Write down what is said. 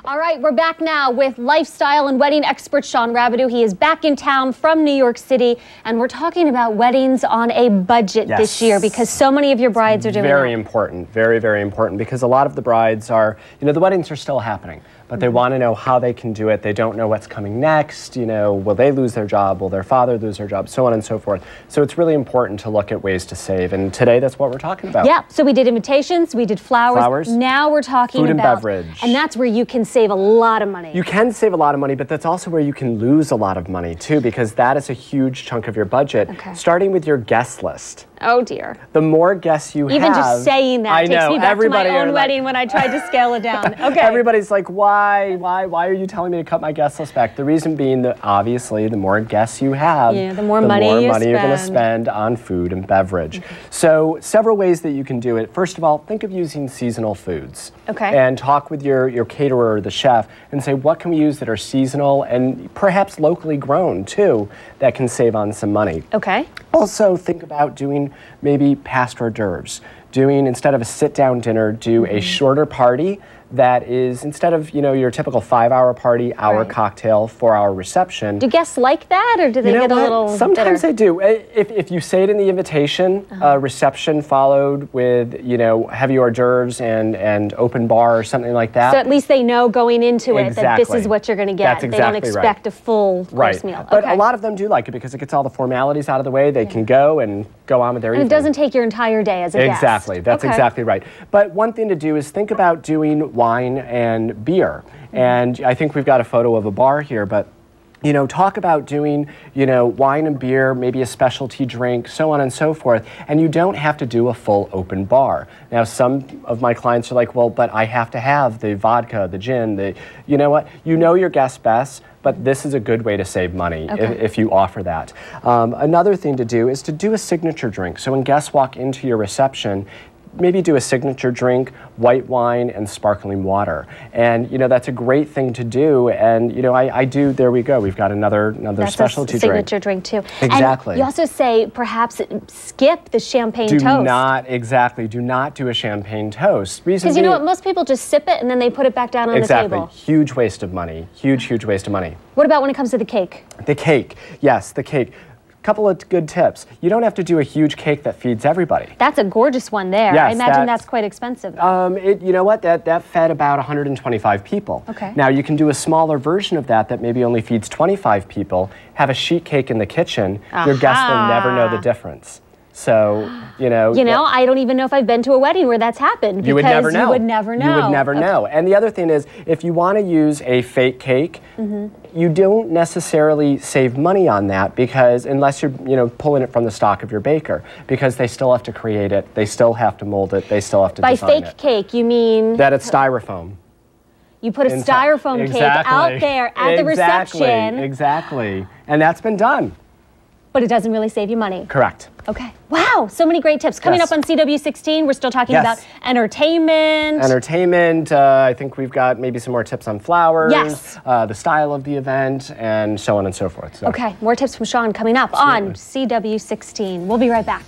All right, we're back now with lifestyle and wedding expert Shawn Rabideau. He is back in town from New York City, and we're talking about weddings on a budget this year because so many of your brides are doing very important, very, very important, because a lot of the brides are, the weddings are still happening, but they want to know how they can do it. They don't know what's coming next. Will they lose their job? Will their father lose their job? So on and so forth. So it's really important to look at ways to save, and today that's what we're talking about. Yeah, so we did invitations, we did flowers. Now we're talking food about and beverage. And that's where you can save a lot of money. You can save a lot of money, but that's also where you can lose a lot of money too, because that is a huge chunk of your budget. Starting with your guest list. Oh dear. The more guests you have. Even just saying that takes me back to my own wedding when I tried to scale it down. Okay. Everybody's like, why are you telling me to cut my guest list back? The reason being that obviously the more guests you have, the more money you're going to spend on food and beverage. So several ways that you can do it. First of all, think of using seasonal foods. And talk with your caterer or the chef and say, what can we use that are seasonal and perhaps locally grown too, that can save on some money. Also think about doing maybe past hors d'oeuvres. Instead of a sit-down dinner, do a shorter party that is, instead of, your typical 5-hour party, hour cocktail, 4-hour reception. Do guests like that, or do they get a little Sometimes they do. If you say it in the invitation, reception followed with, heavy hors d'oeuvres and open bar or something like that. So at least they know going into it that this is what you're going to get. That's exactly they don't expect a full course meal. But a lot of them do like it because it gets all the formalities out of the way. They can go on with their evening. And it doesn't take your entire day as a guest. Exactly. That's exactly right. But one thing to do is think about doing wine and beer. And I think we've got a photo of a bar here, but talk about doing, wine and beer, maybe a specialty drink, so on and so forth. And you don't have to do a full open bar. Now, some of my clients are like, well, but I have to have the vodka, the gin, you know what? You know your guests best, but this is a good way to save money if you offer that. Another thing to do is to do a signature drink. So when guests walk into your reception, maybe do a signature drink, white wine and sparkling water. And, that's a great thing to do. And, I do, there we go. We've got another specialty drink. Signature drink too. Exactly. And you also say perhaps skip the champagne toast. Do not do a champagne toast. Because you know what, most people just sip it and then they put it back down on the table. Huge waste of money. Huge waste of money. What about when it comes to the cake? The cake, yes, the cake. Couple of good tips. You don't have to do a huge cake that feeds everybody. That's a gorgeous one there. Yes, I imagine that's quite expensive. You know what? That fed about 125 people. Now you can do a smaller version of that maybe only feeds 25 people. Have a sheet cake in the kitchen. Your guests will never know the difference. So, I don't even know if I've been to a wedding where that's happened. You would never know. You would never know. You would never know. And the other thing is, if you want to use a fake cake, you don't necessarily save money on that because unless you're, pulling it from the stock of your baker, because they still have to create it, they still have to mold it, they still have to design it. By fake cake, you mean? That it's styrofoam. You put a styrofoam cake out there at the reception. Exactly. And that's been done. But it doesn't really save you money. Correct. Okay. Wow, so many great tips. Coming up on CW16, we're still talking about entertainment. I think we've got maybe some more tips on flowers, the style of the event, and so on and so forth. So. Okay, more tips from Shawn coming up on CW16. We'll be right back.